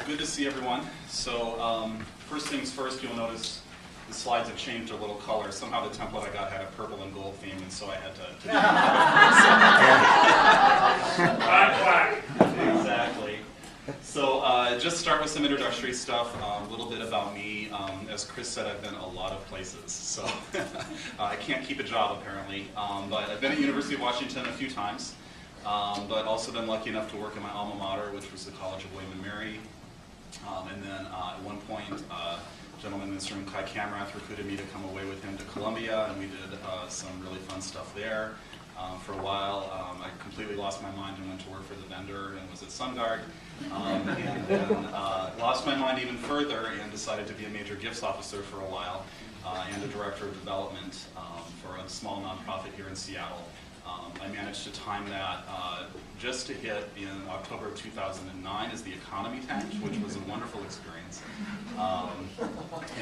Good to see everyone. So first things first, you'll notice the slides have changed a little color. Somehow the template I got had a purple and gold theme, and so I had to Exactly. So just start with some introductory stuff, a little bit about me. As Chris said, I've been a lot of places, so I can't keep a job apparently. But I've been at University of Washington a few times, but also been lucky enough to work in my alma mater, which was the College of William and Mary. And then at one point, a gentleman in this room, Kai Kamrath, recruited me to come away with him to Columbia, and we did some really fun stuff there. For a while, I completely lost my mind and went to work for the vendor and was at SunGuard. And then lost my mind even further and decided to be a major gifts officer for a while and a director of development for a small nonprofit here in Seattle. I managed to time that just to hit in October of 2009 as the economy tanked, which was a wonderful experience.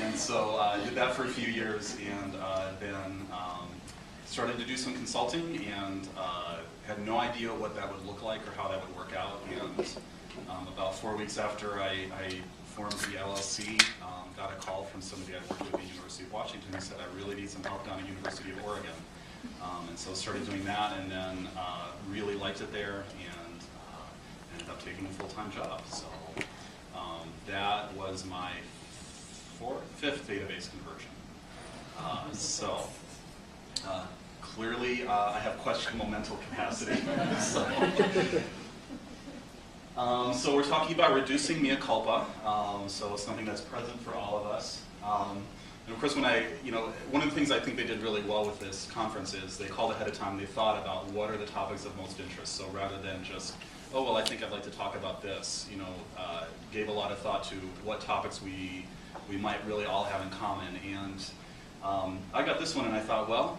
And so I did that for a few years and then started to do some consulting and had no idea what that would look like or how that would work out. And about 4 weeks after I formed the LLC, got a call from somebody I'd worked with at the University of Washington who said, I really need some help down at University of Oregon. And so started doing that and then really liked it there and ended up taking a full-time job. So that was my fifth database conversion. Clearly I have questionable mental capacity. So we're talking about reducing Mea Culpa, so something that's present for all of us. And of course, one of the things I think they did really well with this conference is they called ahead of time, they thought about what are the topics of most interest. So rather than just, oh, well, I think I'd like to talk about this, gave a lot of thought to what topics we might really all have in common. And I got this one and I thought, well,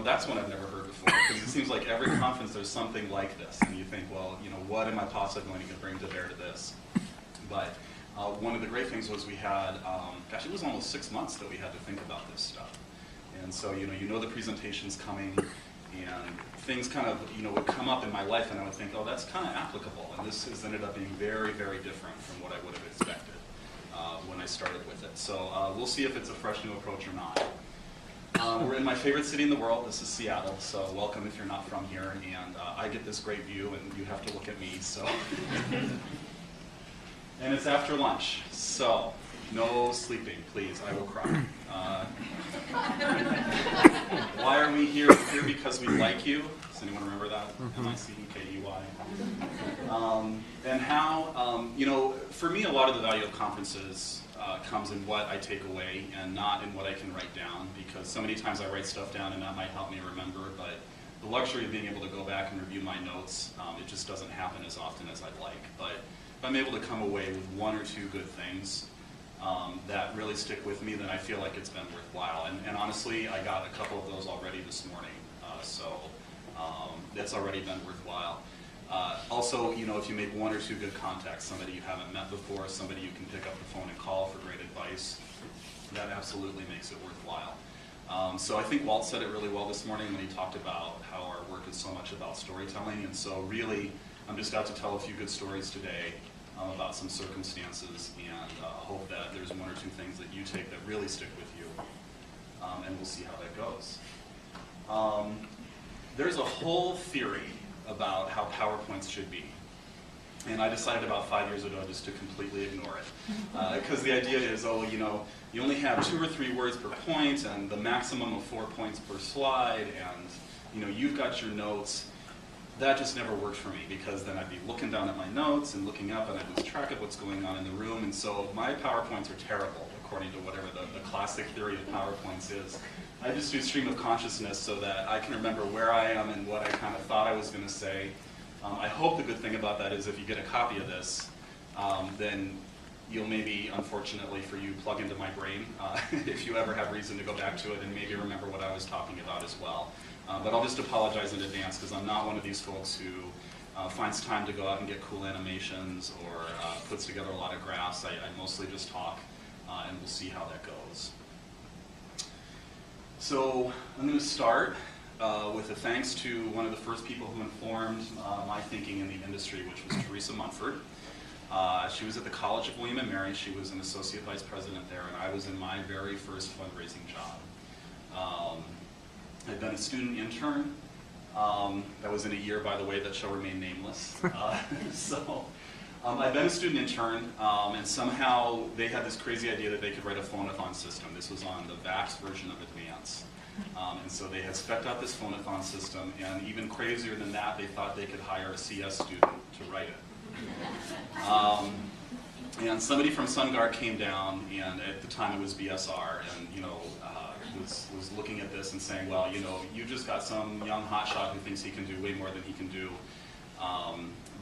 that's one I've never heard before, because it seems like every conference there's something like this. And you think, well, what am I possibly going to bring to bear to this? But one of the great things was we had, gosh, it was almost 6 months that we had to think about this stuff. And so, you know the presentation's coming, and things kind of, would come up in my life, and I would think, oh, that's kind of applicable. And this has ended up being very, very different from what I would have expected when I started with it. So we'll see if it's a fresh new approach or not. We're in my favorite city in the world. This is Seattle, so welcome if you're not from here. And I get this great view, and you have to look at me, so. And it's after lunch, so no sleeping, please. I will cry. Why are we here? We're here because we like you. Does anyone remember that? M-I-C-E-K-E-Y. And how, for me, a lot of the value of conferences comes in what I take away and not in what I can write down, because so many times I write stuff down and that might help me remember, but the luxury of being able to go back and review my notes, it just doesn't happen as often as I'd like. But if I'm able to come away with one or two good things that really stick with me, then I feel like it's been worthwhile. And honestly, I got a couple of those already this morning, so that's already been worthwhile. Also, if you make one or two good contacts, somebody you haven't met before, somebody you can pick up the phone and call for great advice, that absolutely makes it worthwhile. So I think Walt said it really well this morning when he talked about how our work is so much about storytelling, and so really, I'm just out to tell a few good stories today about some circumstances, and hope that there's one or two things that you take that really stick with you, and we'll see how that goes. There's a whole theory about how PowerPoints should be, and I decided about 5 years ago just to completely ignore it, because the idea is, you only have 2 or 3 words per point, and the maximum of 4 points per slide, and you've got your notes. That just never worked for me, because then I'd be looking down at my notes and looking up, and I'd lose track of what's going on in the room. And so my PowerPoints are terrible, according to whatever the classic theory of PowerPoints is. I just do stream of consciousness so that I can remember where I am and what I kind of thought I was going to say. I hope the good thing about that is if you get a copy of this, then you'll maybe, unfortunately for you, plug into my brain if you ever have reason to go back to it and maybe remember what I was talking about as well. But I'll just apologize in advance, because I'm not one of these folks who finds time to go out and get cool animations or puts together a lot of graphs. I mostly just talk, and we'll see how that goes. So I'm going to start with a thanks to one of the first people who informed my thinking in the industry, which was Teresa Munford. She was at the College of William & Mary. She was an associate vice president there, and I was in my very first fundraising job. I'd been a student intern. That was in a year, by the way, that shall remain nameless. I'd been a student intern, and somehow they had this crazy idea that they could write a phone-a-thon system. This was on the VAX version of Advance. And so they had spec'd out this phone-a-thon system, and even crazier than that, they thought they could hire a CS student to write it. And somebody from SunGuard came down, and at the time it was BSR, and was looking at this and saying, well, you just got some young hotshot who thinks he can do way more than he can do.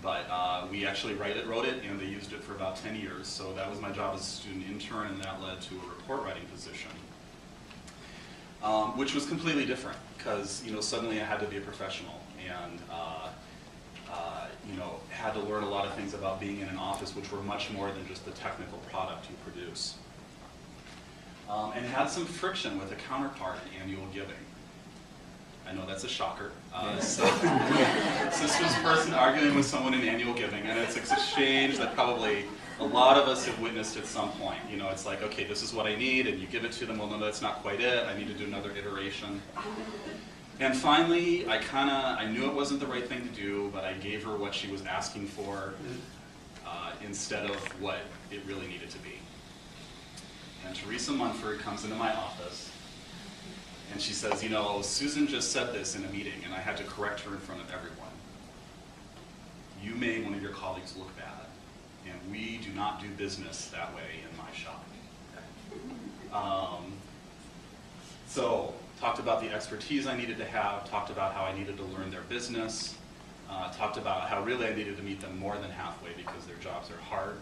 But we actually wrote it, and they used it for about 10 years. So that was my job as a student intern, and that led to a report writing position, which was completely different because suddenly I had to be a professional and had to learn a lot of things about being in an office, which were much more than just the technical product you produce. And had some friction with a counterpart in annual giving. I know that's a shocker. So this was a person arguing with someone in annual giving, and it's an exchange that probably a lot of us have witnessed at some point. It's like, okay, this is what I need, and you give it to them. Well, no, that's not quite it. I need to do another iteration. And finally, I knew it wasn't the right thing to do, but I gave her what she was asking for instead of what it really needed to be. And Teresa Munford comes into my office, and she says, Susan just said this in a meeting, and I had to correct her in front of everyone. You made one of your colleagues look bad, and we do not do business that way in my shop. So, talked about the expertise I needed to have, talked about how I needed to learn their business, talked about how really I needed to meet them more than halfway because their jobs are hard.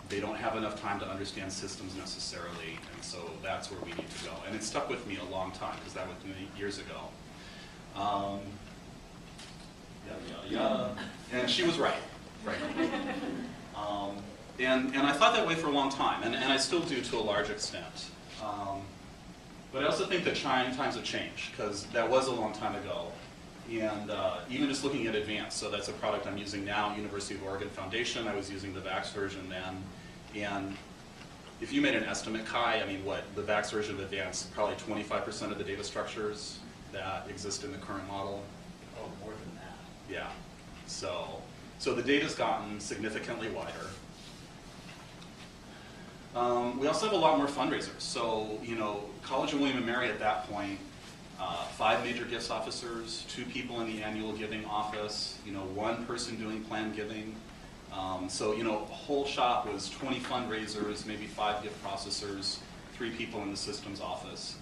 They don't have enough time to understand systems necessarily, and so that's where we need to go. And it stuck with me a long time, because that was many years ago. And she was right, frankly. And I thought that way for a long time, and I still do to a large extent. But I also think that times have changed, because that was a long time ago. And even just looking at Advance, so that's a product I'm using now, University of Oregon Foundation. I was using the VAX version then. And if you made an estimate, Kai, the VAX version of Advance, probably 25% of the data structures that exist in the current model. Oh, more than that. Yeah. So the data's gotten significantly wider. We also have a lot more fundraisers. So, College of William & Mary at that point, 5 major gifts officers, 2 people in the annual giving office, 1 person doing planned giving. So, a whole shop was 20 fundraisers, maybe 5 gift processors, 3 people in the systems office.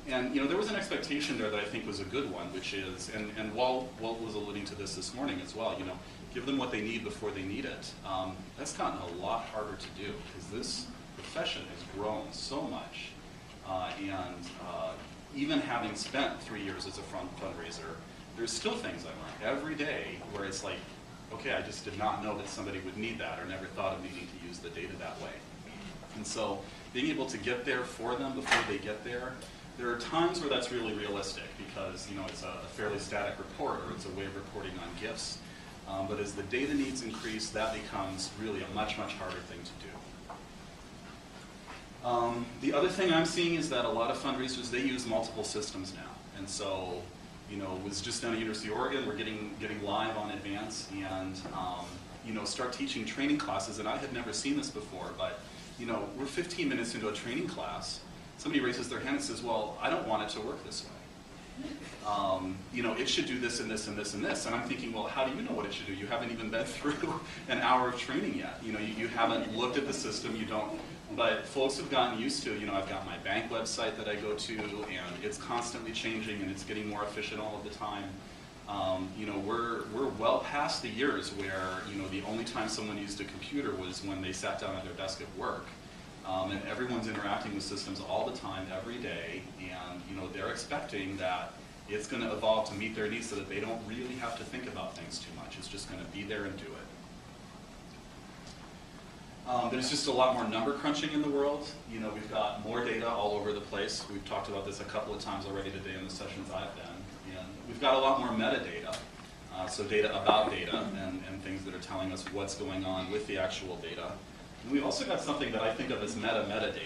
And, there was an expectation there that I think was a good one, which is, and Walt was alluding to this morning as well, give them what they need before they need it. That's gotten a lot harder to do, because this profession has grown so much. Even having spent 3 years as a fundraiser, there's still things I learn every day where it's like, okay, I just did not know that somebody would need that, or never thought of needing to use the data that way. And so being able to get there for them before they get there are times where that's really realistic, because it's a fairly static report, or it's a way of reporting on gifts. But as the data needs increase, that becomes really a much, much harder thing to do. The other thing I'm seeing is that a lot of fundraisers, they use multiple systems now. And so, was just down at University of Oregon, we're getting live on Advance, and start teaching training classes. And I had never seen this before, but we're 15 minutes into a training class. Somebody raises their hand and says, well, I don't want it to work this way. It should do this and this and this and this. And I'm thinking, well, how do you know what it should do? You haven't even been through an hour of training yet. You haven't looked at the system. You don't. But folks have gotten used to, I've got my bank website that I go to, and it's constantly changing, and it's getting more efficient all of the time. We're well past the years where, the only time someone used a computer was when they sat down at their desk at work. And everyone's interacting with systems all the time, every day, and they're expecting that it's going to evolve to meet their needs so that they don't really have to think about things too much. It's just going to be there and do it. There's just a lot more number crunching in the world. We've got more data all over the place. We've talked about this a couple of times already today in the sessions I've been. And we've got a lot more metadata. So data about data and things that are telling us what's going on with the actual data. And we've also got something that I think of as metadata.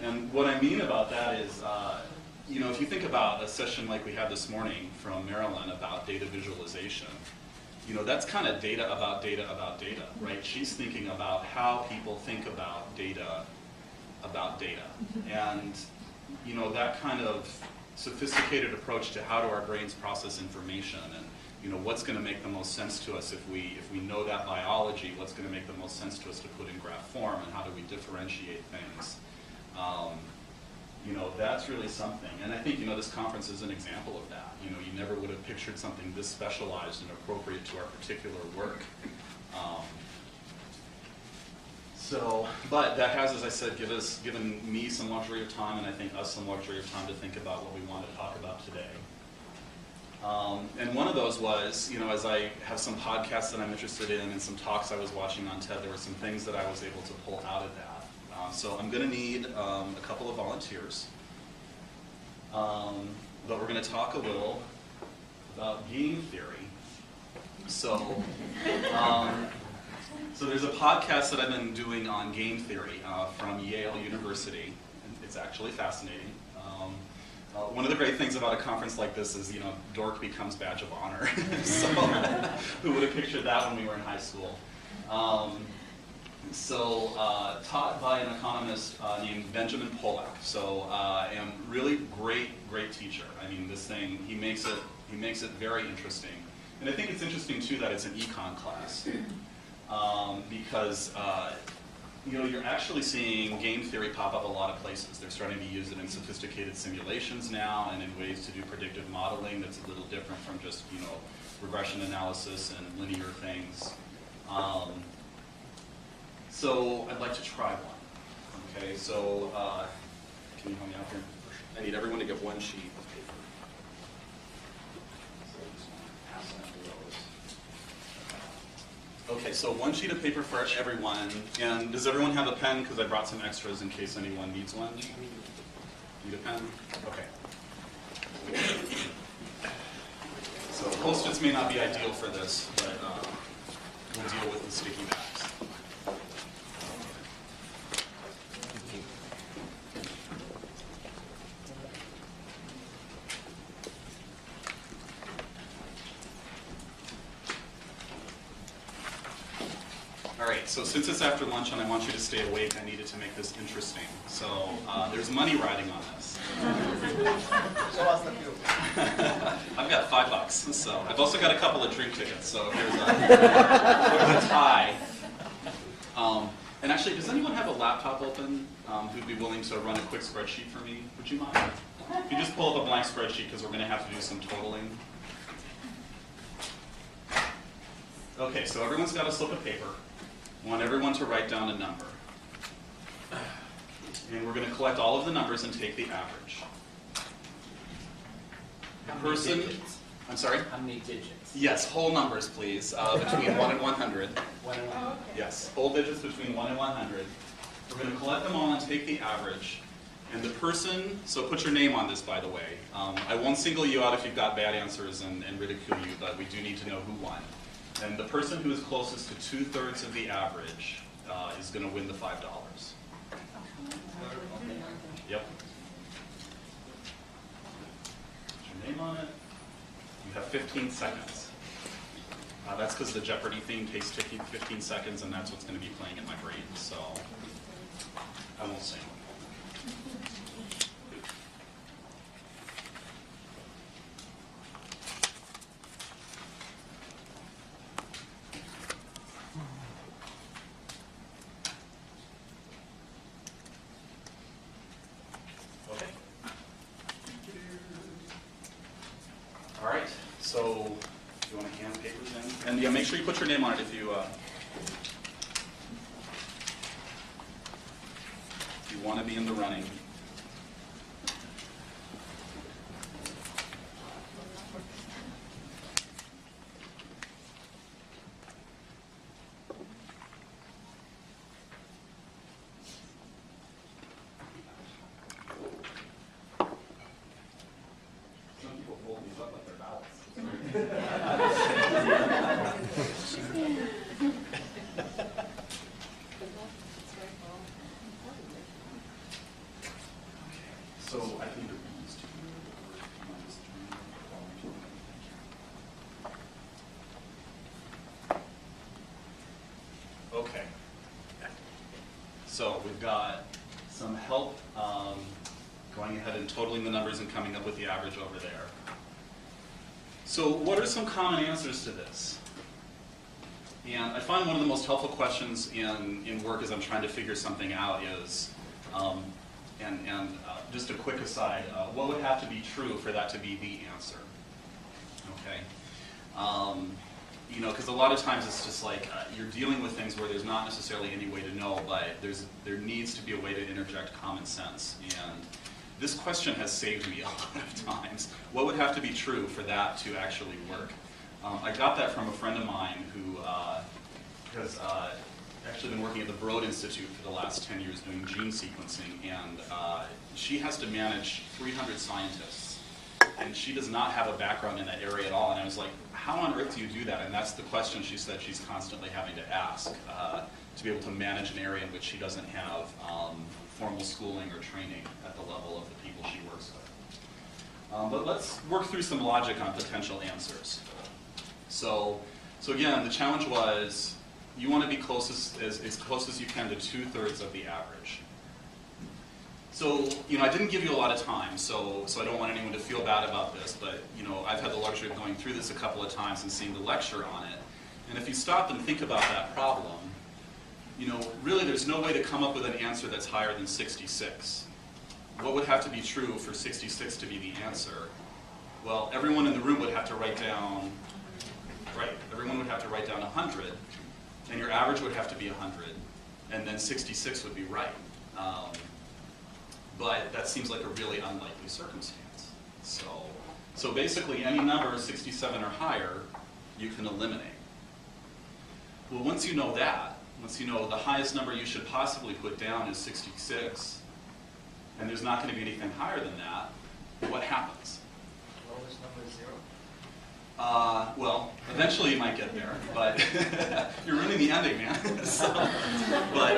And what I mean about that is, you know, if you think about a session like we had this morning from Marilyn about data visualization, you know, that's kind of data about data, right? She's thinking about how people think about data. And, you know, that kind of sophisticated approach to how do our brains process information, and, you know, what's going to make the most sense to us if we know that biology, what's going to make the most sense to us to put in graph form, and how do we differentiate things. You know, that's really something. And I think, you know, this conference is an example of that. You know, you never would have pictured something this specialized and appropriate to our particular work. But that has, as I said, given me some luxury of time, and I think us some luxury of time to think about what we want to talk about today. And one of those was, you know, as I have some podcasts that I'm interested in and some talks I was watching on TED, there were some things that I was able to pull out of that. So I'm going to need a couple of volunteers. But we're going to talk a little about game theory. So, so there's a podcast that I've been doing on game theory from Yale University. It's actually fascinating. One of the great things about a conference like this is, you know, dork becomes badge of honor. So who would have pictured that when we were in high school? Taught by an economist named Benjamin Pollack. So, and really great teacher. I mean, this thing, he makes it very interesting. And I think it's interesting too that it's an econ class, because you know, you're actually seeing game theory pop up a lot of places. They're starting to use it in sophisticated simulations now, and in ways to do predictive modeling that's a little different from just, you know, regression analysis and linear things. So I'd like to try one. Okay, so can you help me out here? I need everyone to get one sheet of paper. So I just want to pass out those. Okay, so one sheet of paper for everyone. And does everyone have a pen? Because I brought some extras in case anyone needs one. Need a pen? Okay. So Post-its may not be ideal for this, but we'll deal with the sticky bags. So since it's after lunch and I want you to stay awake, I needed to make this interesting. So there's money riding on this. Show us the few. I've got $5, so I've also got a couple of drink tickets. So there's a tie. And actually, does anyone have a laptop open who'd be willing to run a quick spreadsheet for me? Would you mind? If you just pull up a blank spreadsheet because we're going to have to do some totaling. Okay, so everyone's got a slip of paper. I want everyone to write down a number. And we're going to collect all of the numbers and take the average. The person, I'm sorry? How many digits? Yes, whole numbers, please, between 1 and 100. 1 and 1. Oh, okay. Yes, whole digits between 1 and 100. We're going to collect them all and take the average. And the person, so put your name on this, by the way. I won't single you out if you've got bad answers and ridicule you, but we do need to know who won. And the person who is closest to 2/3 of the average is going to win the $5. Yep. Put your name on it. You have 15 seconds. That's because the Jeopardy theme takes 15 seconds, and that's what's going to be playing in my brain. So I won't sing. So, you want to hand papers in? And yeah, make sure you put your name on it if you want to be in the running. Some people fold these up like they're ballots. Okay. So we've got some help going ahead and totaling the numbers and coming up with the average over there. So what are some common answers to this? And I find one of the most helpful questions in work as I'm trying to figure something out is, just a quick aside, what would have to be true for that to be the answer? Okay. You know, because a lot of times it's just like you're dealing with things where there's not necessarily any way to know, but there needs to be a way to interject common sense. And this question has saved me a lot of times. What would have to be true for that to actually work? I got that from a friend of mine who has actually been working at the Broad Institute for the last 10 years doing gene sequencing, and she has to manage 300 scientists, and she does not have a background in that area at all. And I was like, how on earth do you do that? And that's the question she said she's constantly having to ask to be able to manage an area in which she doesn't have formal schooling or training at the level of the people she works with. But let's work through some logic on potential answers. So again, the challenge was you want to be as close as you can to 2/3 of the average. So, you know, I didn't give you a lot of time, so I don't want anyone to feel bad about this, but, you know, I've had the luxury of going through this a couple of times and seeing the lecture on it. And if you stop and think about that problem, you know, really there's no way to come up with an answer that's higher than 66. What would have to be true for 66 to be the answer? Well, everyone in the room would have to write down, everyone would have to write down 100, and your average would have to be 100, and then 66 would be right. But that seems like a really unlikely circumstance. So basically any number 67 or higher, you can eliminate. Well, once you know that, once you know the highest number you should possibly put down is 66, and there's not going to be anything higher than that, what happens? Lowest number is 0. Well, eventually you might get there, but you're ruining the ending, man. But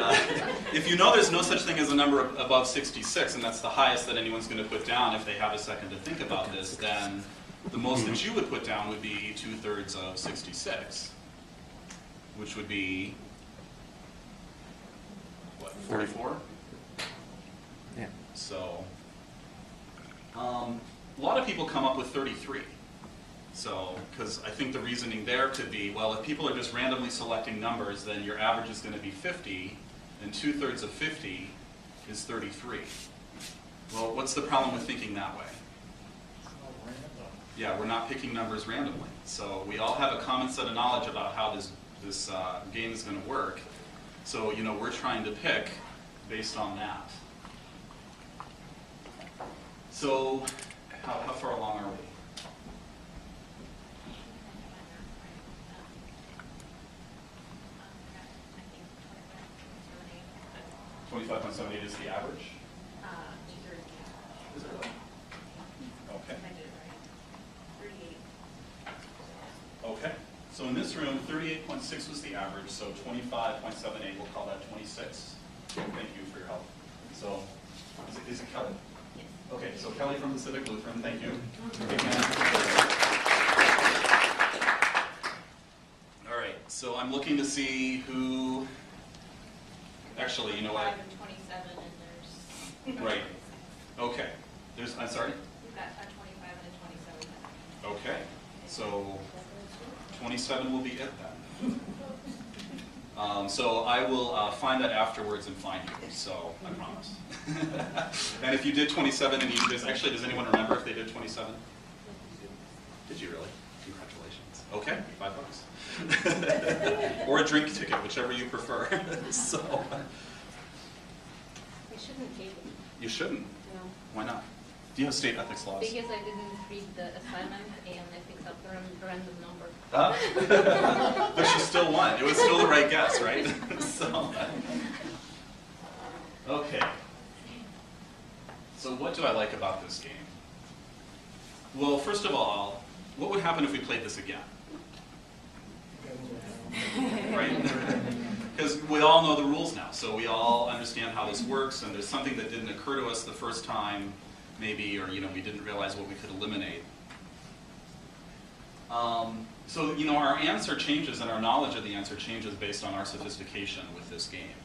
if you know there's no such thing as a number above 66, and that's the highest that anyone's going to put down if they have a second to think about this, then the most that you would put down would be 2/3 of 66, which would be, what, 44? Yeah. So, a lot of people come up with 33. So, because I think the reasoning there could be, well, if people are just randomly selecting numbers, then your average is going to be 50, and 2/3 of 50 is 33. Well, what's the problem with thinking that way? Yeah, we're not picking numbers randomly. So we all have a common set of knowledge about how this game is going to work. So, you know, we're trying to pick based on that. So, how far along are we? 25.78 is the average? 2/3. Is it really? Okay. I did it right. 38. Okay. So in this room, 38.6 was the average, so 25.78, we'll call that 26. Thank you for your help. So, is it Kelly? Yes. Okay, so Kelly from Pacific Lutheran, thank you. All right, so I'm looking to see who, actually, you know what? 5 and 27, and there's... Right. Okay. I'm sorry? We've got a 25 and a 27. Okay. So 27 will be it then. So I will find that afterwards and find you, so I promise. And if you did 27 and you just, actually, does anyone remember if they did 27? Did you really? Congratulations. Okay, $5. Or a drink ticket, whichever you prefer. So I shouldn't take it. you shouldn't. No. Why not? Do you have state ethics laws? Because I didn't read the assignment and I picked up a random number. But she still won. It was still the right guess, right? So, okay. So what do I like about this game? Well, first of all, what would happen if we played this again? Right? Because we all know the rules now, so we all understand how this works, and there's something that didn't occur to us the first time, maybe, or we didn't realize what we could eliminate. So, our answer changes and our knowledge of the answer changes based on our sophistication with this game.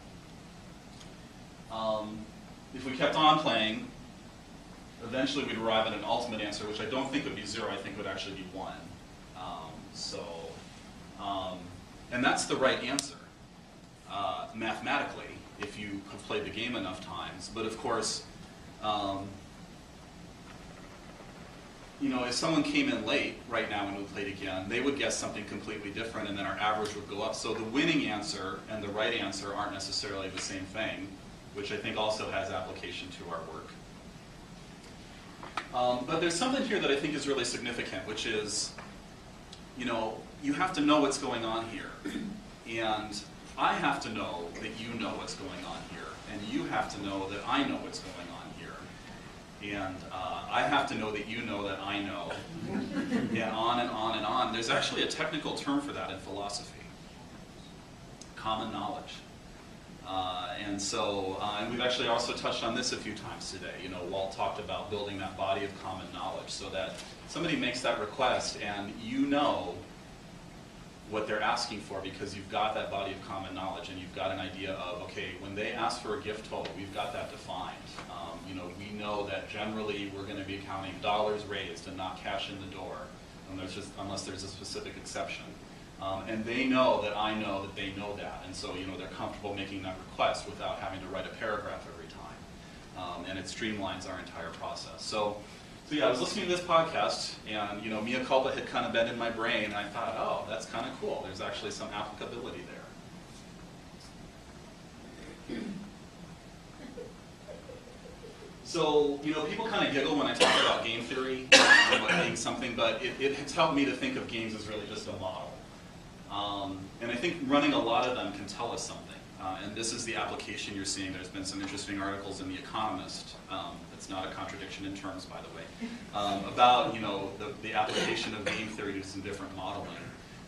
If we kept on playing, eventually we'd arrive at an ultimate answer, which I don't think would be 0, I think would actually be 1. And that's the right answer, mathematically, if you have played the game enough times. But of course, if someone came in late right now when we played again, they would guess something completely different, and then our average would go up. So the winning answer and the right answer aren't necessarily the same thing, which I think also has application to our work. But there's something here that I think is really significant, which is, you have to know what's going on here. And I have to know that you know what's going on here. And you have to know that I know what's going on here. And I have to know that you know that I know. And on and on and on. There's actually a technical term for that in philosophy. Common knowledge. And we've actually also touched on this a few times today. Walt talked about building that body of common knowledge so that somebody makes that request and you know what they're asking for because you've got that body of common knowledge and you've got an idea of, okay, when they ask for a gift total, we've got that defined. We know that generally we're going to be counting dollars raised and not cash in the door, unless there's a specific exception. And they know that I know that they know that, and so they're comfortable making that request without having to write a paragraph every time, and it streamlines our entire process. So yeah, I was listening to this podcast, and Mea Culpa had kind of been in my brain, and I thought, oh, that's kind of cool. There's actually some applicability there. So, people kind of giggle when I talk about game theory, about being something, but it's helped me to think of games as really just a model. And I think running a lot of them can tell us something. And this is the application you're seeing. There's been some interesting articles in The Economist. It's not a contradiction in terms, by the way, about the application of game theory to some different modeling.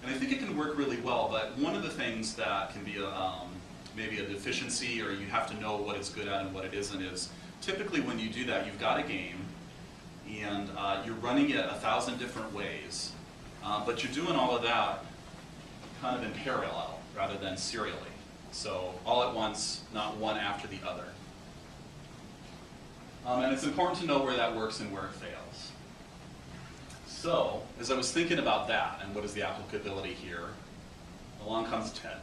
And I think it can work really well. But one of the things that can be maybe a deficiency, or you have to know what it's good at and what it isn't, is typically when you do that, you've got a game, and you're running it 1,000 different ways. But you're doing all of that kind of in parallel rather than serially. So all at once, not one after the other. And it's important to know where that works and where it fails. So as I was thinking about that and what is the applicability here, along comes Ted.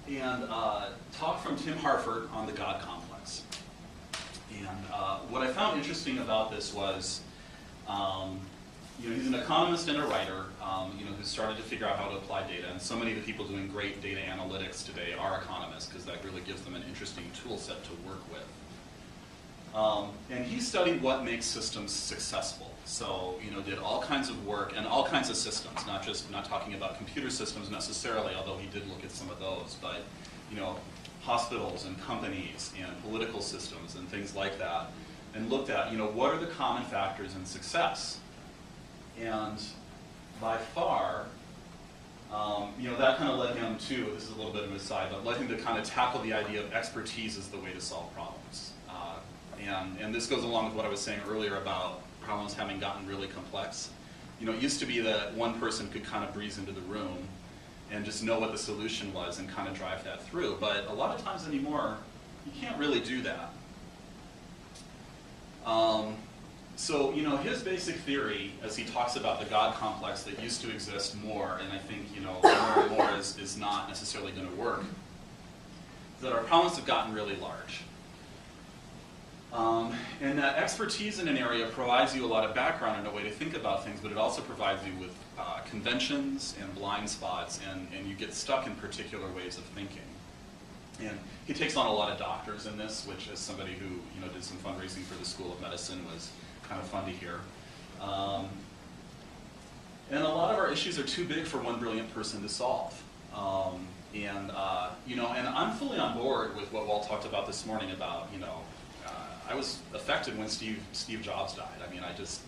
And talk from Tim Harford on the God complex. And what I found interesting about this was, he's an economist and a writer, who started to figure out how to apply data. And so many of the people doing great data analytics today are economists because that really gives them an interesting tool set to work with. And he studied what makes systems successful. So, did all kinds of work and all kinds of systems, not talking about computer systems necessarily, although he did look at some of those, but, hospitals and companies and political systems and things like that, and looked at, what are the common factors in success? And by far, that kind of led him to, this is a little bit of an aside, but led him to kind of tackle the idea of expertise as the way to solve problems. And this goes along with what I was saying earlier about problems having gotten really complex. It used to be that one person could kind of breeze into the room and just know what the solution was and kind of drive that through. But a lot of times anymore, you can't really do that. So, his basic theory, as he talks about the God complex that used to exist more, and I think, more and more is not necessarily going to work, is that our problems have gotten really large. And that expertise in an area provides you a lot of background and a way to think about things, but it also provides you with conventions and blind spots, and you get stuck in particular ways of thinking. And he takes on a lot of doctors in this, which as somebody who did some fundraising for the School of Medicine was kind of fun to hear. And a lot of our issues are too big for one brilliant person to solve. And I'm fully on board with what Walt talked about this morning about, I was affected when Steve Jobs died. I mean, I just,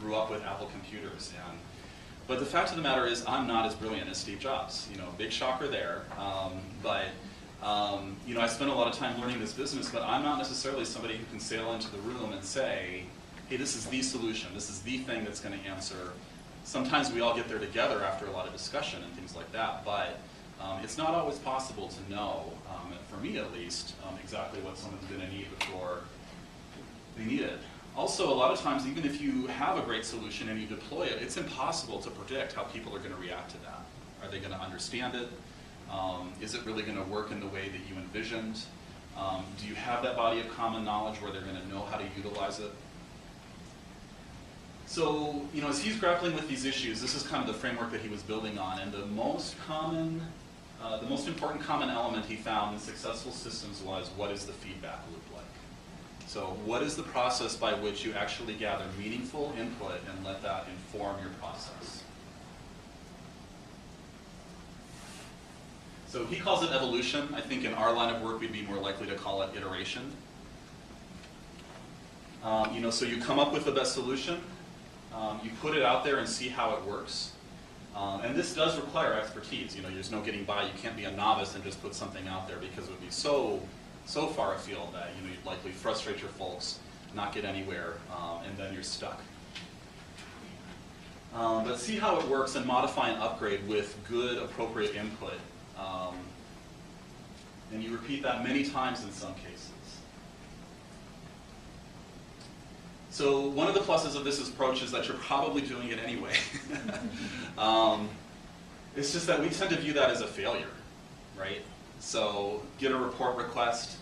grew up with Apple computers. But the fact of the matter is, I'm not as brilliant as Steve Jobs. Big shocker there. But You know, I spent a lot of time learning this business, but I'm not necessarily somebody who can sail into the room and say, hey, this is the solution, this is the thing that's going to answer. Sometimes we all get there together after a lot of discussion and things like that, but it's not always possible to know, for me at least, exactly what someone's going to need before they need it. Also, a lot of times, even if you have a great solution and you deploy it, it's impossible to predict how people are going to react to that. Are they going to understand it? Is it really going to work in the way that you envisioned? Do you have that body of common knowledge where they're going to know how to utilize it? So, you know, as he's grappling with these issues, this is kind of the framework that he was building on, and the most important common element he found in successful systems was, what is the feedback loop like? So what is the process by which you actually gather meaningful input and let that inform your process? So he calls it evolution. I think in our line of work we'd be more likely to call it iteration. You know, so you come up with the best solution, you put it out there and see how it works. And this does require expertise. You know, there's no getting by. You can't be a novice and just put something out there, because it would be so far afield that, you know, you'd likely frustrate your folks, not get anywhere, and then you're stuck. But see how it works and modify and upgrade with good, appropriate input. And you repeat that many times in some cases. So one of the pluses of this approach is that you're probably doing it anyway. It's just that we tend to view that as a failure, right? So get a report request,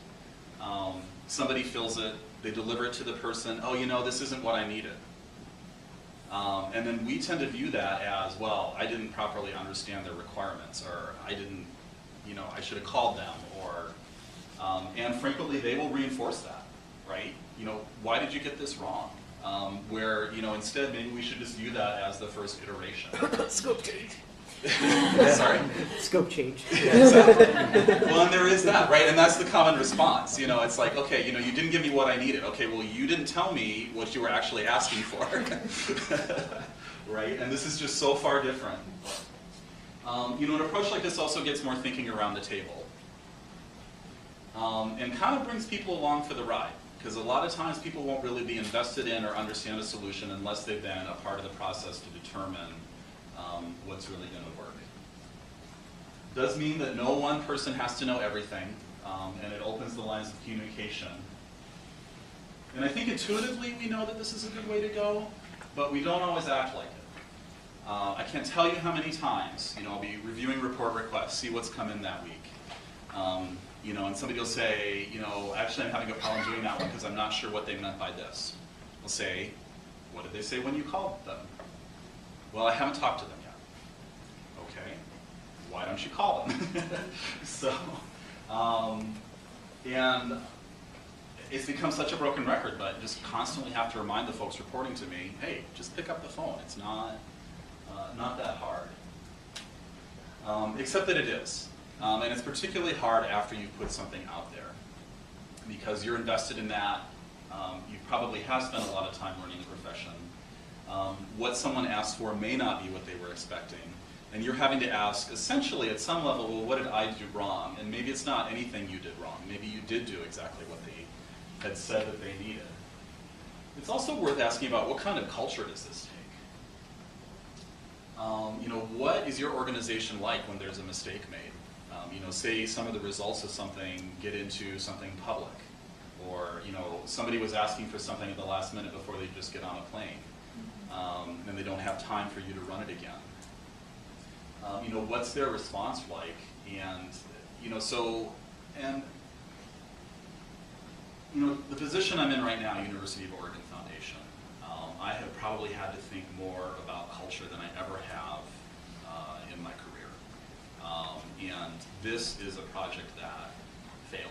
somebody fills it, they deliver it to the person, oh, you know, this isn't what I needed. And then we tend to view that as, well, I didn't properly understand their requirements, or I didn't, you know, I should have called them, or, and frequently they will reinforce that, right? You know, why did you get this wrong? Where, you know, instead maybe we should just view that as the first iteration. Scope change. Sorry? Scope change. Yeah, exactly. Well, and there is that, right? And that's the common response. You know, it's like, okay, you know, you didn't give me what I needed. Okay, well, you didn't tell me what you were actually asking for. Right? And this is just so far different. You know, an approach like this also gets more thinking around the table. And kind of brings people along for the ride. Because a lot of times people won't really be invested in or understand a solution unless they've been a part of the process to determine what's really going to work. Does mean that no one person has to know everything, and it opens the lines of communication. And I think intuitively we know that this is a good way to go, but we don't always act like it. I can't tell you how many times, you know, I'll be reviewing report requests, see what's come in that week. You know, and somebody will say, you know, actually I'm having a problem doing that one because I'm not sure what they meant by this. We'll say, what did they say when you called them? Well, I haven't talked to them yet. Okay, why don't you call them? So, and it's become such a broken record, but just constantly have to remind the folks reporting to me, hey, just pick up the phone. It's not that hard. Except that it is. And it's particularly hard after you've put something out there, because you're invested in that. You probably have spent a lot of time learning the profession. What someone asked for may not be what they were expecting. And you're having to ask, essentially, at some level, well, what did I do wrong? And maybe it's not anything you did wrong. Maybe you did do exactly what they had said that they needed. It's also worth asking about, what kind of culture does this take? You know, what is your organization like when there's a mistake made? You know, say some of the results of something get into something public, or, you know, somebody was asking for something at the last minute before they just get on a plane, and they don't have time for you to run it again. You know, what's their response like? And, you know, so, and, you know, the position I'm in right now, University of Oregon Foundation, I have probably had to think more about culture than I ever have in my career. And this is a project that failed.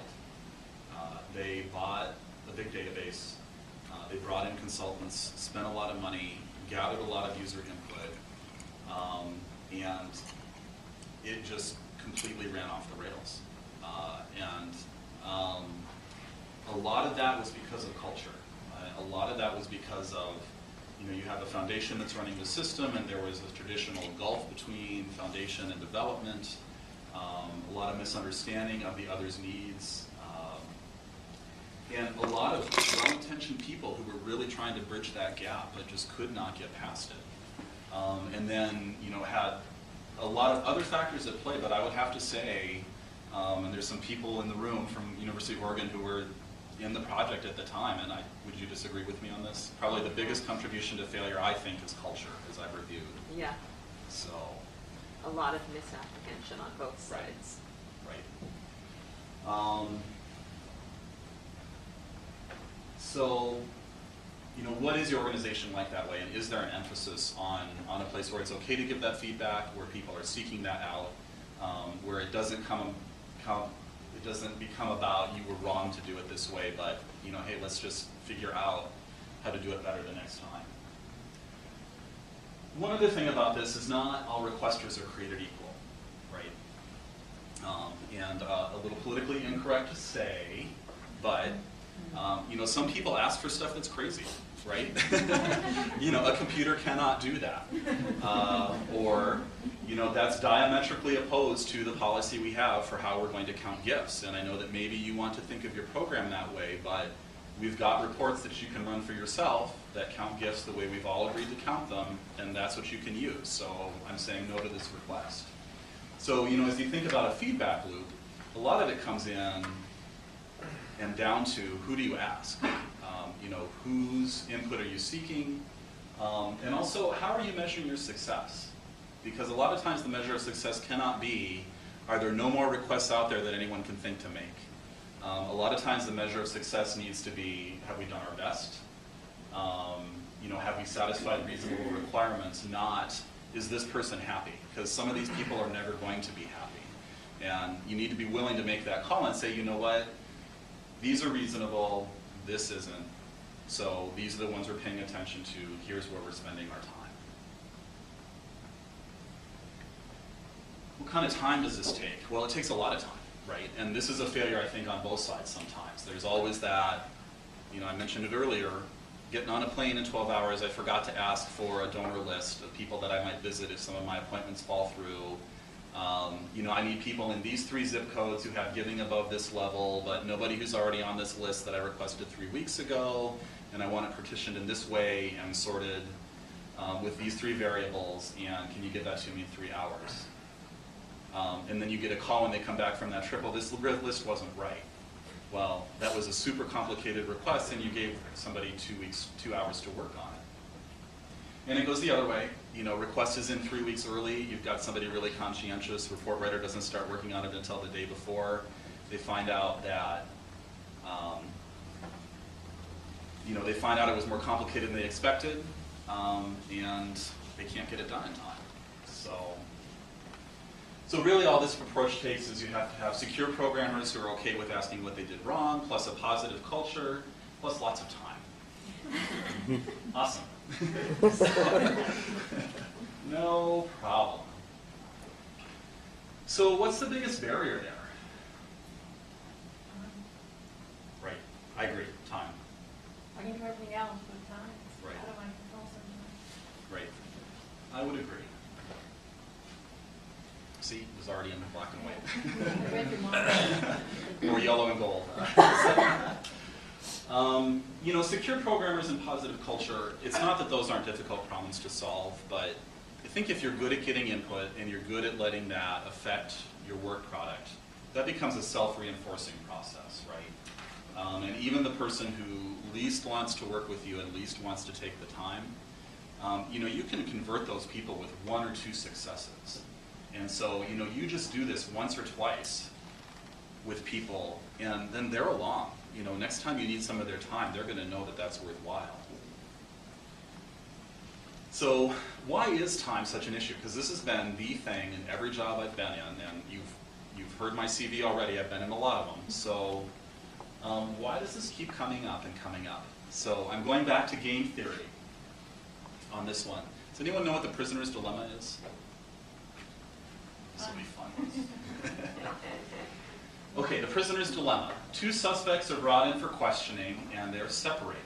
They bought a big database, they brought in consultants, spent a lot of money, gathered a lot of user input, and it just completely ran off the rails. A lot of that was because of culture. A lot of that was because of, you know, you have a foundation that's running the system, and there was a traditional gulf between foundation and development. a lot of misunderstanding of the other's needs, and a lot of well-intentioned people who were really trying to bridge that gap but just could not get past it. And then, had a lot of other factors at play, but I would have to say, and there's some people in the room from University of Oregon who were in the project at the time, and would you disagree with me on this? Probably the biggest contribution to failure, I think, is culture, as I've reviewed. Yeah, So, a lot of misapprehension on both sides. right. So, what is your organization like that way, and is there an emphasis on a place where it's okay to give that feedback, where people are seeking that out, where it doesn't it doesn't become about you were wrong to do it this way, but hey, let's just figure out how to do it better the next time. One other thing about this is not all requesters are created equal, right? And a little politically incorrect to say, but some people ask for stuff that's crazy, right? A computer cannot do that. Or, that's diametrically opposed to the policy we have for how we're going to count gifts. And I know that maybe you want to think of your program that way, but we've got reports that you can run for yourself that count gifts the way we've all agreed to count them, and that's what you can use. So I'm saying no to this request. So, as you think about a feedback loop, a lot of it comes in and down to who do you ask? Whose input are you seeking? And also, how are you measuring your success? Because a lot of times the measure of success cannot be, are there no more requests out there that anyone can think to make? A lot of times the measure of success needs to be, have we done our best? Have we satisfied reasonable requirements? Not, is this person happy? Because some of these people are never going to be happy. And you need to be willing to make that call and say, you know what? These are reasonable, this isn't. So these are the ones we're paying attention to. Here's where we're spending our time. What kind of time does this take? Well, it takes a lot of time, right? And this is a failure, I think, on both sides sometimes. There's always that, I mentioned it earlier, getting on a plane in 12 hours, I forgot to ask for a donor list of people that I might visit if some of my appointments fall through. I need people in these 3 zip codes who have giving above this level, but nobody who's already on this list that I requested 3 weeks ago, and I want it partitioned in this way and sorted with these 3 variables, and can you get that to me in 3 hours? And then you get a call when they come back from that trip, well, this list wasn't right. Well, that was a super complicated request, and you gave somebody 2 hours to work on it. And it goes the other way. Request is in 3 weeks early. You've got somebody really conscientious. Report writer doesn't start working on it until the day before. They find out that, they find out it was more complicated than they expected, and they can't get it done in time. So really all this approach takes is you have to have secure programmers who are okay with asking what they did wrong, plus a positive culture, plus lots of time. Awesome. No problem. So what's the biggest barrier there? Right, I agree, time. I can do everything else with time. Right. Out of my control sometimes. Right, I would agree. See, it was already in black and white. I read your mind. Or yellow and gold. Secure programmers and positive culture, it's not that those aren't difficult problems to solve, but I think if you're good at getting input and you're good at letting that affect your work product, that becomes a self-reinforcing process, right? And even the person who least wants to work with you and least wants to take the time, you can convert those people with 1 or 2 successes. And so, you just do this once or twice with people, and then they're along. Next time you need some of their time, they're going to know that that's worthwhile. So why is time such an issue? Because this has been the thing in every job I've been in, and you've heard my CV already. I've been in a lot of them. So why does this keep coming up and coming up? So I'm going back to game theory on this one. Does anyone know what the prisoner's dilemma is? This will be fun. Okay, the prisoner's dilemma. 2 suspects are brought in for questioning, and they're separated.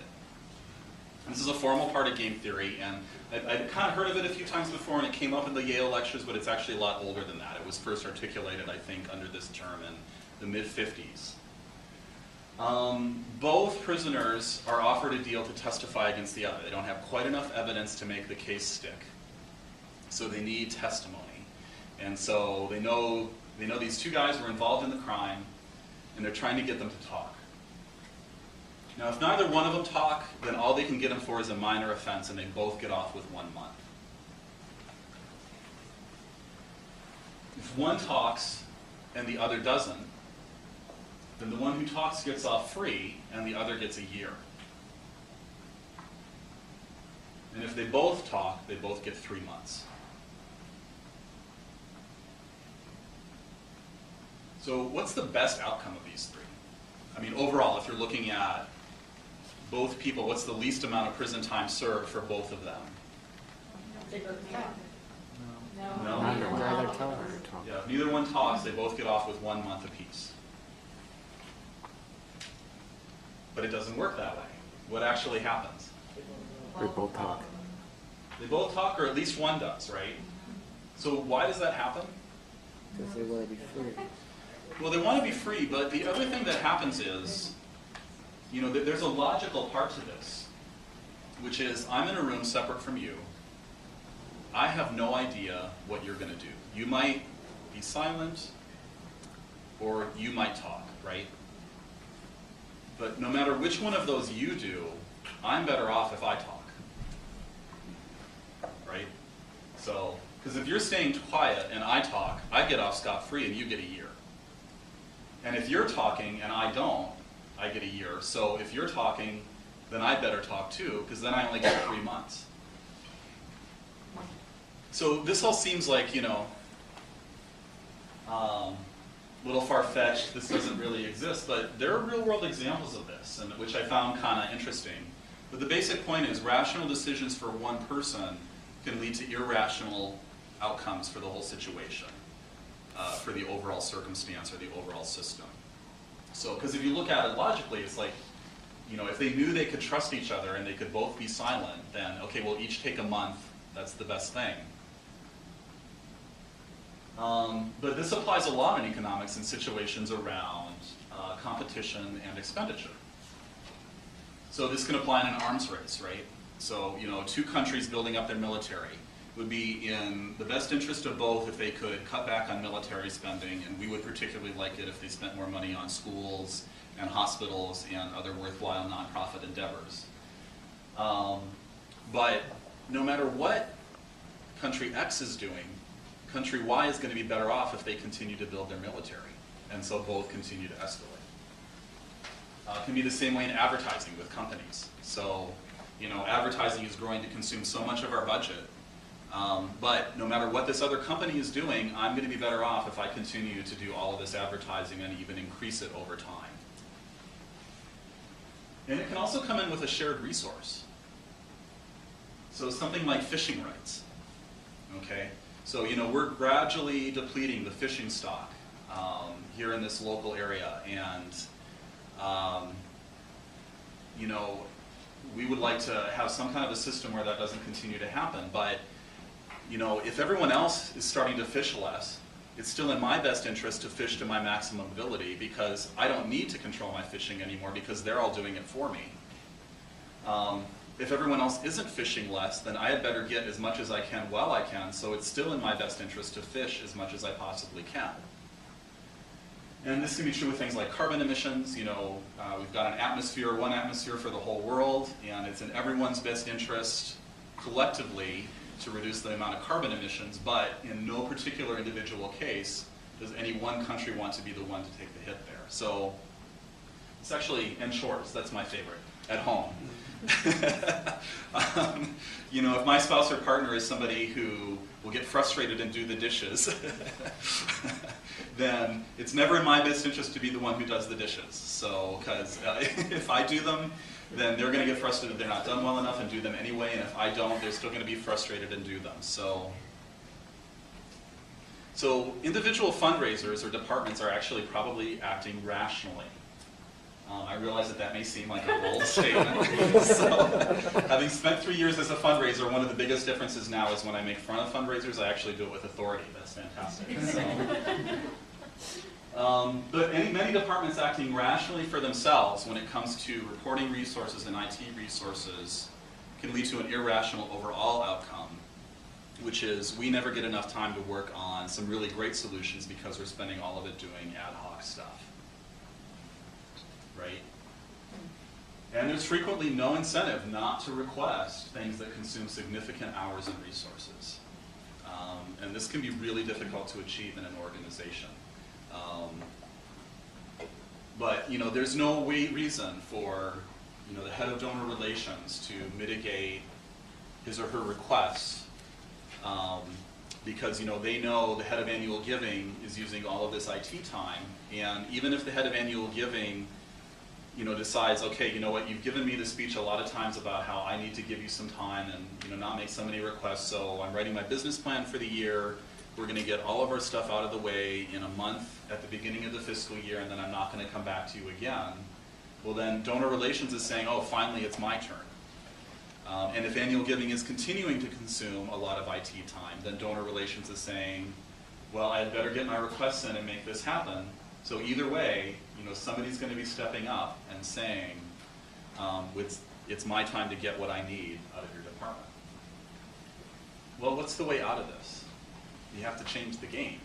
This is a formal part of game theory, and I'd kind of heard of it a few times before, and it came up in the Yale lectures, but it's actually a lot older than that. It was first articulated, I think, under this term in the mid-50s. Both prisoners are offered a deal to testify against the other. They don't have quite enough evidence to make the case stick, so they need testimony. And so they know these two guys were involved in the crime, and they're trying to get them to talk. Now, if neither one of them talk, then all they can get them for is a minor offense, and they both get off with 1 month. If one talks and the other doesn't, then the one who talks gets off free, and the other gets a year. And if they both talk, they both get 3 months. So what's the best outcome of these three? I mean, overall, if you're looking at both people, what's the least amount of prison time served for both of them? They both talk. No? Neither one. Neither talk. Yeah, if neither one talks, they both get off with 1 month apiece. But it doesn't work that way. What actually happens? They both talk. They both talk, or at least one does, right? So why does that happen? Because they want to be free. Well, they want to be free, but the other thing that happens is, there's a logical part to this, which is I'm in a room separate from you. I have no idea what you're going to do. You might be silent, or you might talk, right? But no matter which one of those you do, I'm better off if I talk, right? So, because if you're staying quiet and I talk, I get off scot-free and you get a year. And if you're talking and I don't, I get a year. So if you're talking, then I better talk too, because then I only get 3 months. So this all seems like, a little far-fetched, this doesn't really exist, but there are real-world examples of this, and which I found kind of interesting. But the basic point is rational decisions for one person can lead to irrational outcomes for the whole situation, for the overall circumstance or the overall system. So, because if you look at it logically, it's like, if they knew they could trust each other and they could both be silent, then, okay, we'll each take a month, that's the best thing. But this applies a lot in economics in situations around competition and expenditure. So this can apply in an arms race, right? So, two countries building up their military would be in the best interest of both if they could cut back on military spending, and we would particularly like it if they spent more money on schools and hospitals and other worthwhile nonprofit endeavors. But no matter what country X is doing, country Y is going to be better off if they continue to build their military, and so both continue to escalate. It can be the same way in advertising with companies. So, advertising is growing to consume so much of our budget, but no matter what this other company is doing, I'm going to be better off if I continue to do all of this advertising and even increase it over time. And it can also come in with a shared resource. So something like fishing rights, okay? So, we're gradually depleting the fishing stock here in this local area, and, we would like to have some kind of a system where that doesn't continue to happen, but, if everyone else is starting to fish less, it's still in my best interest to fish to my maximum ability because I don't need to control my fishing anymore because they're all doing it for me. If everyone else isn't fishing less, then I had better get as much as I can while I can, so it's still in my best interest to fish as much as I possibly can. And this can be true with things like carbon emissions. We've got one atmosphere for the whole world, and it's in everyone's best interest collectively to reduce the amount of carbon emissions, but in no particular individual case does any one country want to be the one to take the hit there. So it's actually, and chores, that's my favorite, at home. If my spouse or partner is somebody who will get frustrated and do the dishes, then it's never in my best interest to be the one who does the dishes. So, because if I do them, then they're going to get frustrated they're not done well enough and do them anyway, and if I don't, they're still going to be frustrated and do them. So individual fundraisers or departments are actually probably acting rationally. I realize that that may seem like a bold statement. So, having spent 3 years as a fundraiser, one of the biggest differences now is when I make fun of fundraisers, I actually do it with authority. That's fantastic. But many departments acting rationally for themselves when it comes to reporting resources and IT resources can lead to an irrational overall outcome, which is we never get enough time to work on some really great solutions because we're spending all of it doing ad hoc stuff. Right? And there's frequently no incentive not to request things that consume significant hours and resources. And this can be really difficult to achieve in an organization. But there's no reason for the head of donor relations to mitigate his or her requests because they know the head of annual giving is using all of this IT time, and even if the head of annual giving decides, okay, you know what, you've given me the speech a lot of times about how I need to give you some time and not make so many requests, so I'm writing my business plan for the year. We're going to get all of our stuff out of the way in a month at the beginning of the fiscal year, and then I'm not going to come back to you again. Well, then donor relations is saying, oh, finally it's my turn. And if annual giving is continuing to consume a lot of IT time, then donor relations is saying, well, I had better get my requests in and make this happen. So either way, somebody's going to be stepping up and saying, it's my time to get what I need out of your department. Well, what's the way out of this? You have to change the game.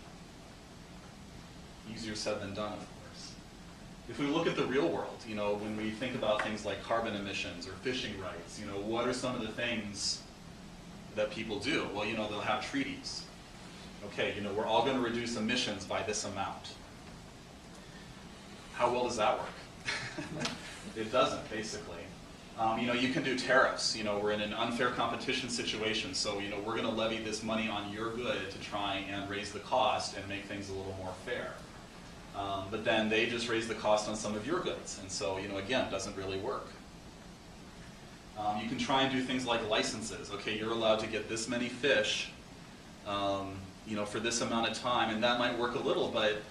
Easier said than done, of course. If we look at the real world, when we think about things like carbon emissions or fishing rights, what are some of the things that people do? Well, they'll have treaties. Okay, we're all going to reduce emissions by this amount. How well does that work? It doesn't, basically. You can do tariffs. We're in an unfair competition situation, so we're going to levy this money on your good to try and raise the cost and make things a little more fair. But then they just raise the cost on some of your goods, and so again, it doesn't really work. You can try and do things like licenses. Okay, you're allowed to get this many fish, for this amount of time, and that might work a little, but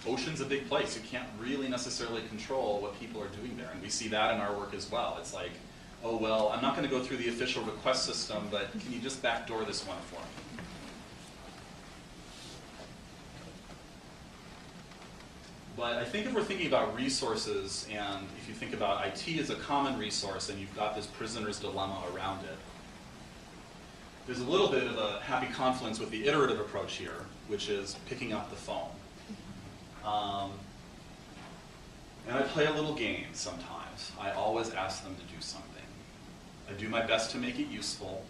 ocean's a big place. You can't really necessarily control what people are doing there, and we see that in our work as well. It's like, oh well, I'm not going to go through the official request system, but can you just backdoor this one for me? But I think if we're thinking about resources, and if you think about IT as a common resource, and you've got this prisoner's dilemma around it, there's a little bit of a happy confluence with the iterative approach here, which is picking up the phone. And I play a little game sometimes. I always ask them to do something. I do my best to make it useful.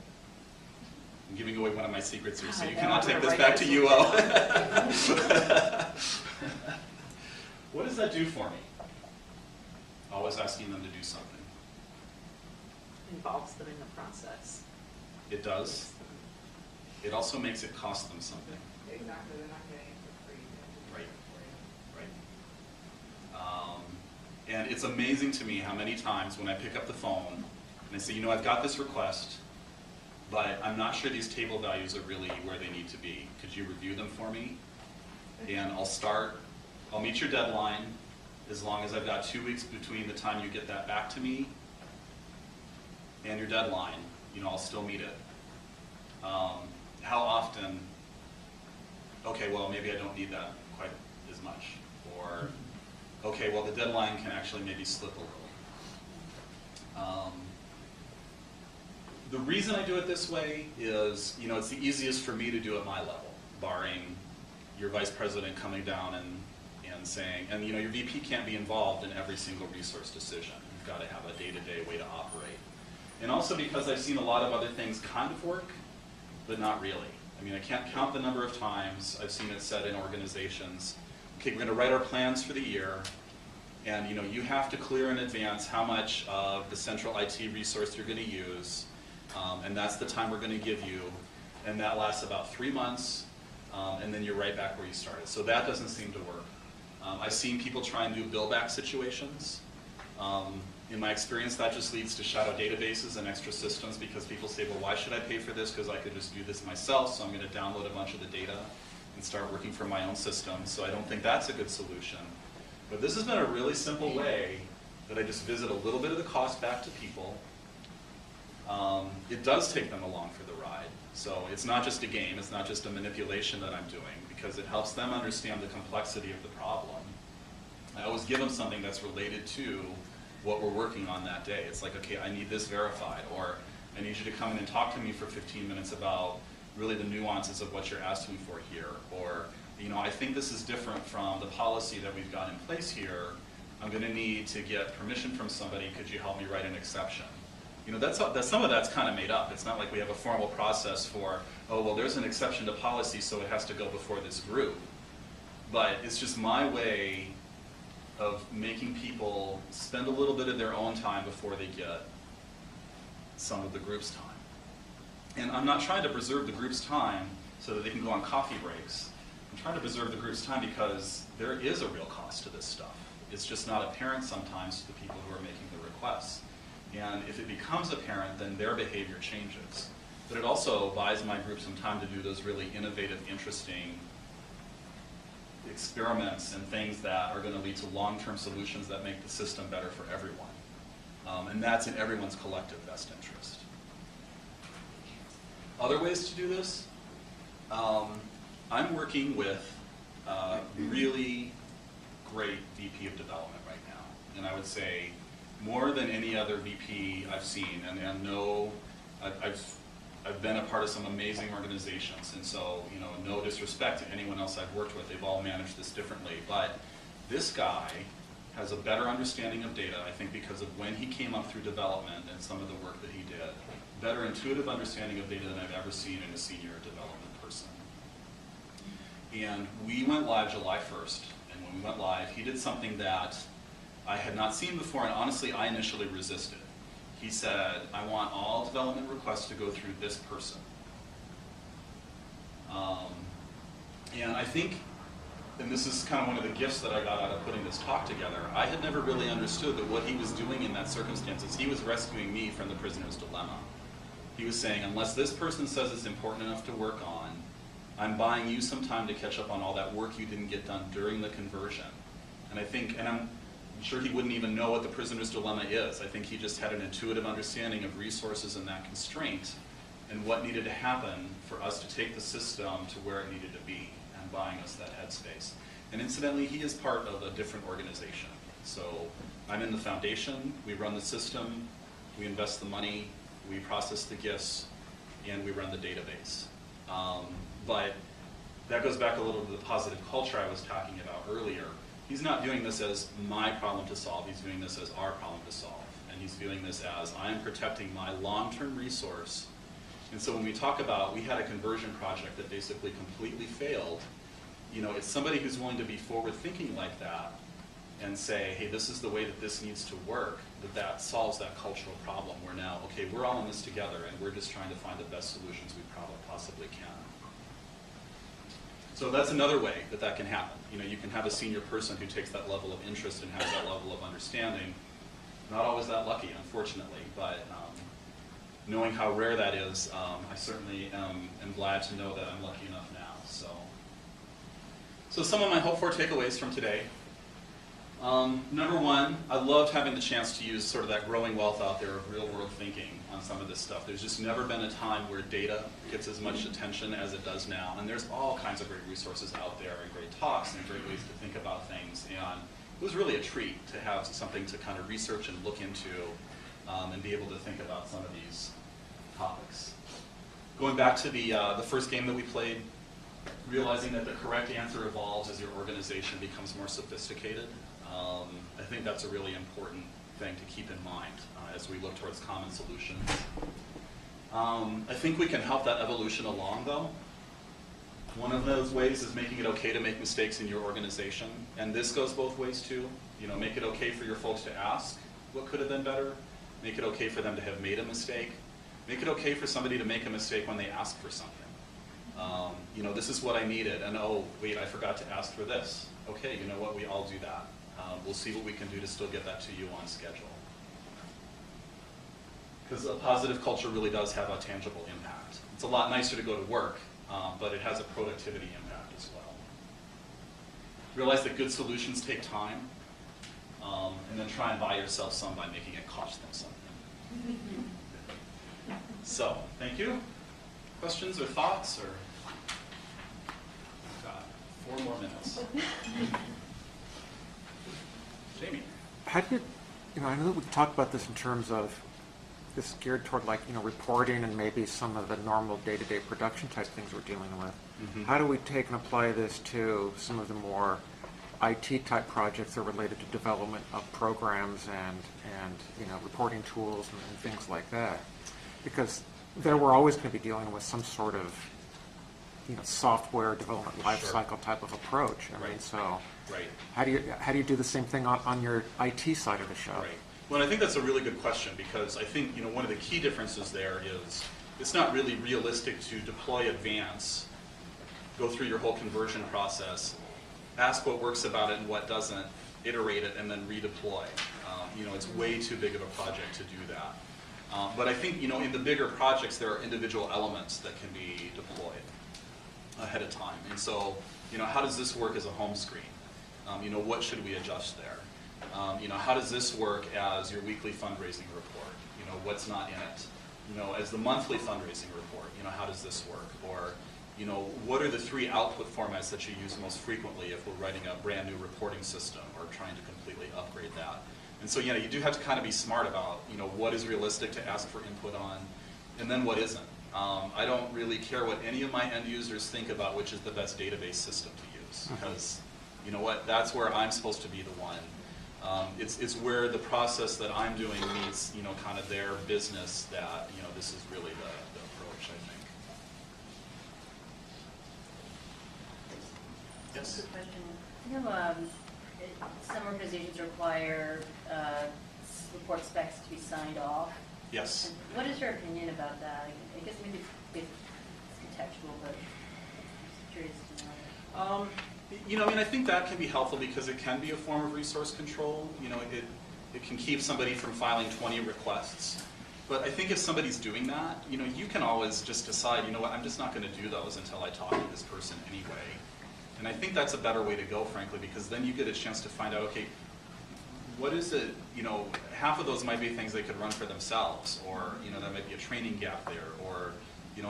I'm giving away one of my secrets here, so you cannot take this back to UO. What does that do for me? Always asking them to do something. Involves them in the process. It does. It also makes it cost them something. Exactly, they're not getting it for free. Right. And it's amazing to me how many times when I pick up the phone and I say, I've got this request, but I'm not sure these table values are really where they need to be. Could you review them for me? And I'll meet your deadline as long as I've got 2 weeks between the time you get that back to me and your deadline. I'll still meet it. How often? Okay, well, maybe I don't need that quite as much. Or, okay, well, the deadline can actually maybe slip a little. The reason I do it this way is, it's the easiest for me to do at my level, barring your vice president coming down and saying, and your VP can't be involved in every single resource decision. You've got to have a day-to-day way to operate. And also because I've seen a lot of other things kind of work, but not really. I can't count the number of times I've seen it said in organizations, okay, we're going to write our plans for the year, and you have to clear in advance how much of the central IT resource you're going to use, and that's the time we're going to give you, and that lasts about 3 months, and then you're right back where you started. So that doesn't seem to work. I've seen people try and do bill-back situations. In my experience, that just leads to shadow databases and extra systems because people say, well, why should I pay for this? Because I could just do this myself, so I'm going to download a bunch of the data and start working from my own system. So I don't think that's a good solution. But this has been a really simple way that I just visit a little bit of the cost back to people. It does take them along for the ride. So it's not just a game, it's not just a manipulation that I'm doing, because it helps them understand the complexity of the problem. I always give them something that's related to what we're working on that day. It's like, okay, I need this verified, or I need you to come in and talk to me for 15 minutes about really the nuances of what you're asking for here, or, you know, I think this is different from the policy that we've got in place here. I'm going to need to get permission from somebody. Could you help me write an exception? You know, some of that's kind of made up. It's not like we have a formal process for, oh, well, there's an exception to policy, so it has to go before this group. But it's just my way of making people spend a little bit of their own time before they get some of the group's time. And I'm not trying to preserve the group's time so that they can go on coffee breaks. I'm trying to preserve the group's time because there is a real cost to this stuff. It's just not apparent sometimes to the people who are making the requests. And if it becomes apparent, then their behavior changes. But it also buys my group some time to do those really innovative, interesting experiments and things that are going to lead to long-term solutions that make the system better for everyone. And that's in everyone's collective best interest. Other ways to do this? I'm working with a really great VP of development right now. And I would say more than any other VP I've seen, and know I've been a part of some amazing organizations, and so, you know, no disrespect to anyone else I've worked with, they've all managed this differently, but this guy has a better understanding of data, I think because of when he came up through development and some of the work that he did, better intuitive understanding of data than I've ever seen in a senior development person. And we went live July 1st, and when we went live, he did something that I had not seen before, and honestly, I initially resisted. He said, I want all development requests to go through this person. And I think, and this is kind of one of the gifts that I got out of putting this talk together, I had never really understood that what he was doing in that circumstances, he was rescuing me from the prisoner's dilemma. He was saying, unless this person says it's important enough to work on, I'm buying you some time to catch up on all that work you didn't get done during the conversion. And I think, and I'm sure he wouldn't even know what the prisoner's dilemma is. I think he just had an intuitive understanding of resources and that constraint and what needed to happen for us to take the system to where it needed to be and buying us that headspace. And incidentally, he is part of a different organization. So I'm in the foundation, we run the system, we invest the money, we process the gifts, and we run the database. But that goes back a little to the positive culture I was talking about earlier. He's not viewing this as my problem to solve, he's viewing this as our problem to solve. And he's viewing this as, I'm protecting my long-term resource. And so when we talk about, we had a conversion project that basically completely failed, you know, it's somebody who's willing to be forward-thinking like that and say, hey, this is the way that this needs to work, that solves that cultural problem. We're now, okay, we're all in this together and we're just trying to find the best solutions we probably possibly can. So that's another way that that can happen. You know, you can have a senior person who takes that level of interest and has that level of understanding. Not always that lucky, unfortunately, but knowing how rare that is, I certainly am glad to know that I'm lucky enough now. So some of my hope for takeaways from today. Number one, I loved having the chance to use sort of that growing wealth out there of real world thinking on some of this stuff. There's just never been a time where data gets as much attention as it does now. And there's all kinds of great resources out there and great talks and great ways to think about things. And it was really a treat to have something to kind of research and look into and be able to think about some of these topics. Going back to the first game that we played, realizing that the correct answer evolves as your organization becomes more sophisticated. I think that's a really important thing to keep in mind as we look towards common solutions. I think we can help that evolution along, though. One of those ways is making it okay to make mistakes in your organization, and this goes both ways too. You know, make it okay for your folks to ask what could have been better. Make it okay for them to have made a mistake. Make it okay for somebody to make a mistake when they ask for something. You know, this is what I needed, and oh, wait, I forgot to ask for this. Okay, you know what, we all do that. We'll see what we can do to still get that to you on schedule. Because a positive culture really does have a tangible impact. It's a lot nicer to go to work, but it has a productivity impact as well. Realize that good solutions take time. and then try and buy yourself some by making it cost them something. So, thank you. Questions or thoughts? Or got 4 more minutes. Jamie. How do you, I know that we've talked about this in terms of this geared toward like, reporting and maybe some of the normal day-to-day production type things we're dealing with. Mm-hmm. How do we take and apply this to some of the more IT type projects that are related to development of programs and reporting tools and things like that? Because there we're always going to be dealing with some sort of software development lifecycle type of approach. I mean, so Right. how do you do the same thing on your IT side of the show? Right. Well, I think that's a really good question, because I think one of the key differences there is it's not really realistic to deploy Advance, go through your whole conversion process, ask what works about it and what doesn't, iterate it, and then redeploy. It's way too big of a project to do that. But I think in the bigger projects there are individual elements that can be deployed ahead of time. And so how does this work as a home screen? What should we adjust there? How does this work as your weekly fundraising report? What's not in it? As the monthly fundraising report, how does this work? Or, what are the 3 output formats that you use most frequently if we're writing a brand new reporting system or trying to completely upgrade that? And so, you do have to kind of be smart about, what is realistic to ask for input on, and then what isn't. I don't really care what any of my end users think about which is the best database system to use, because you know what, that's where I'm supposed to be the one. It's where the process that I'm doing meets, kind of their business that, this is really the approach, I think. Yes? Good question. Some organizations require report specs to be signed off. Yes. And what is your opinion about that? I guess maybe it's contextual, but I'm curious to know. I think that can be helpful because it can be a form of resource control. It can keep somebody from filing 20 requests. But I think if somebody's doing that, you can always just decide, what, I'm just not going to do those until I talk to this person anyway. And I think that's a better way to go, frankly, because then you get a chance to find out, okay, what is it, half of those might be things they could run for themselves, or, there might be a training gap there, or,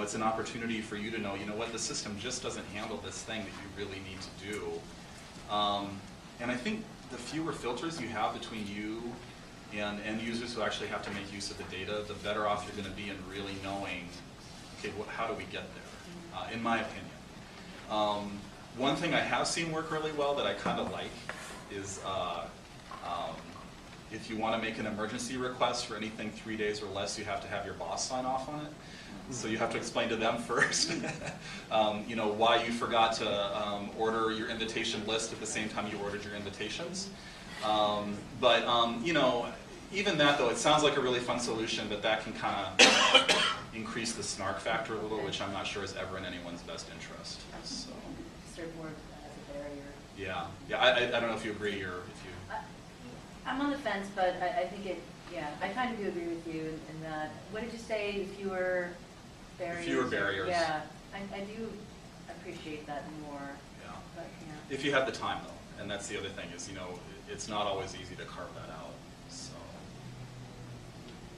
it's an opportunity for you to know, what, the system just doesn't handle this thing that you really need to do. And I think the fewer filters you have between you and end users who actually have to make use of the data, the better off you're going to be in really knowing, okay, how do we get there, in my opinion. One thing I have seen work really well that I kind of like is if you want to make an emergency request for anything 3 days or less, you have to have your boss sign off on it. So you have to explain to them first, why you forgot to order your invitation list at the same time you ordered your invitations. Even that though, it sounds like a really fun solution, but that can kind of increase the snark factor a little, which I'm not sure is ever in anyone's best interest. So. Certain words as a barrier. Yeah. I don't know if you agree or if you. I'm on the fence, but I think I kind of do agree with you in that. What did you say? Fewer barriers. Fewer barriers. Yeah, I do appreciate that more. Yeah. But, yeah. If you have the time, though, and that's the other thing is, it's not always easy to carve that out. So.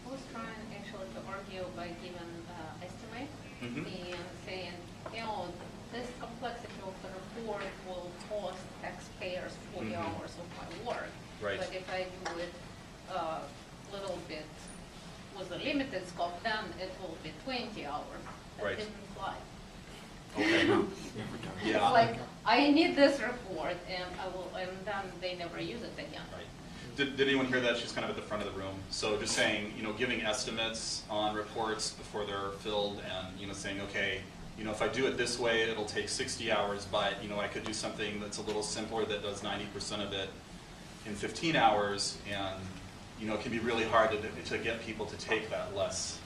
I was trying actually to argue by giving estimate and saying, this complexity of the report will cost taxpayers 40 hours of my work. Right. But if I do it a little bit with a limited scope, then it will be 20 hours. That Right. didn't fly. Okay. It's like, I need this report, and then they never use it again. Right. Did anyone hear that? She's kind of at the front of the room. So just saying, giving estimates on reports before they're filled, and saying, okay, if I do it this way, it'll take 60 hours, but I could do something that's a little simpler that does 90% of it in 15 hours, and it can be really hard to get people to take that less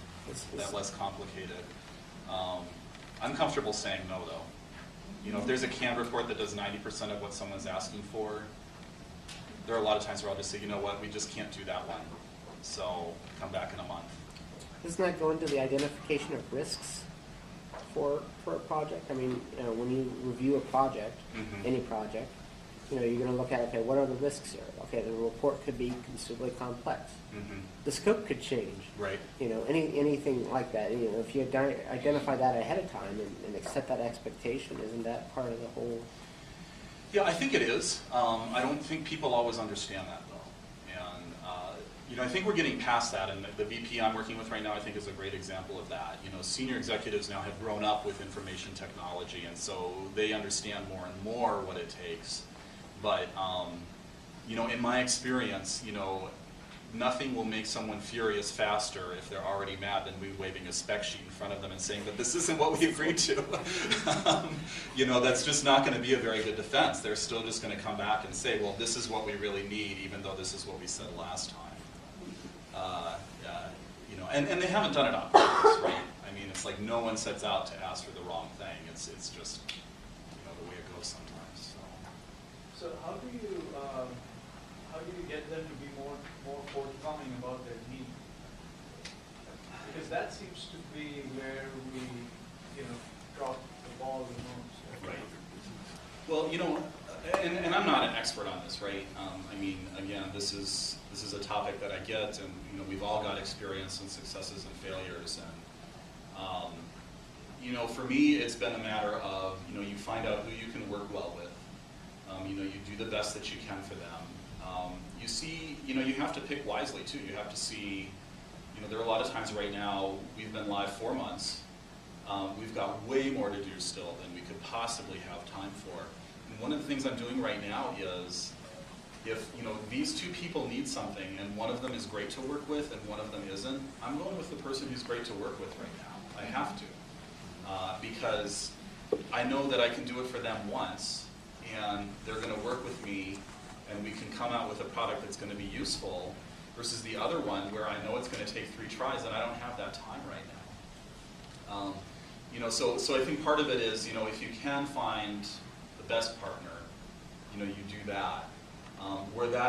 complicated. I'm comfortable saying no, though. If there's a canned report that does 90% of what someone's asking for, there are a lot of times where I'll just say, you know what, we just can't do that one, so come back in a month. Doesn't that go into the identification of risks for a project? I mean, when you review a project, any project, you know, you're going to look at, okay, what are the risks here? Okay, the report could be considerably complex. The scope could change. Right. You know, anything like that. You know, if you identify that ahead of time and set that expectation, isn't that part of the whole? Yeah, I think it is. I don't think people always understand that, though. And, you know, I think we're getting past that, and the VP I'm working with right now, I think, is a great example of that. You know, senior executives now have grown up with information technology, and so they understand more and more what it takes. But, you know, in my experience, you know, nothing will make someone furious faster if they're already mad than we waving a spec sheet in front of them and saying that this isn't what we agreed to. You know, that's just not going to be a very good defense. They're still just going to come back and say, well, this is what we really need, even though this is what we said last time. You know, and they haven't done it on purpose, right? I mean, it's like no one sets out to ask for the wrong thing. It's just, you know, the way it goes sometimes. So how do you get them to be more forthcoming about their need? Because that seems to be where we, you know, drop the ball the most. Right. Well, you know, and I'm not an expert on this, right? I mean, again, this is a topic that I get, and you know, we've all got experience and successes and failures, and you know, for me, it's been a matter of, you know, you find out who you can work well with. You know, you do the best that you can for them. You see, you know, you have to pick wisely too. You have to see, you know, there are a lot of times right now, we've been live 4 months. We've got way more to do still than we could possibly have time for. And one of the things I'm doing right now is, if, you know, these two people need something and one of them is great to work with and one of them isn't, I'm going with the person who's great to work with right now. I have to. Because I know that I can do it for them once, and they're going to work with me, and we can come out with a product that's going to be useful, versus the other one where I know it's going to take 3 tries and I don't have that time right now. You know, so I think part of it is, you know, if you can find the best partner, you know, you do that. Where that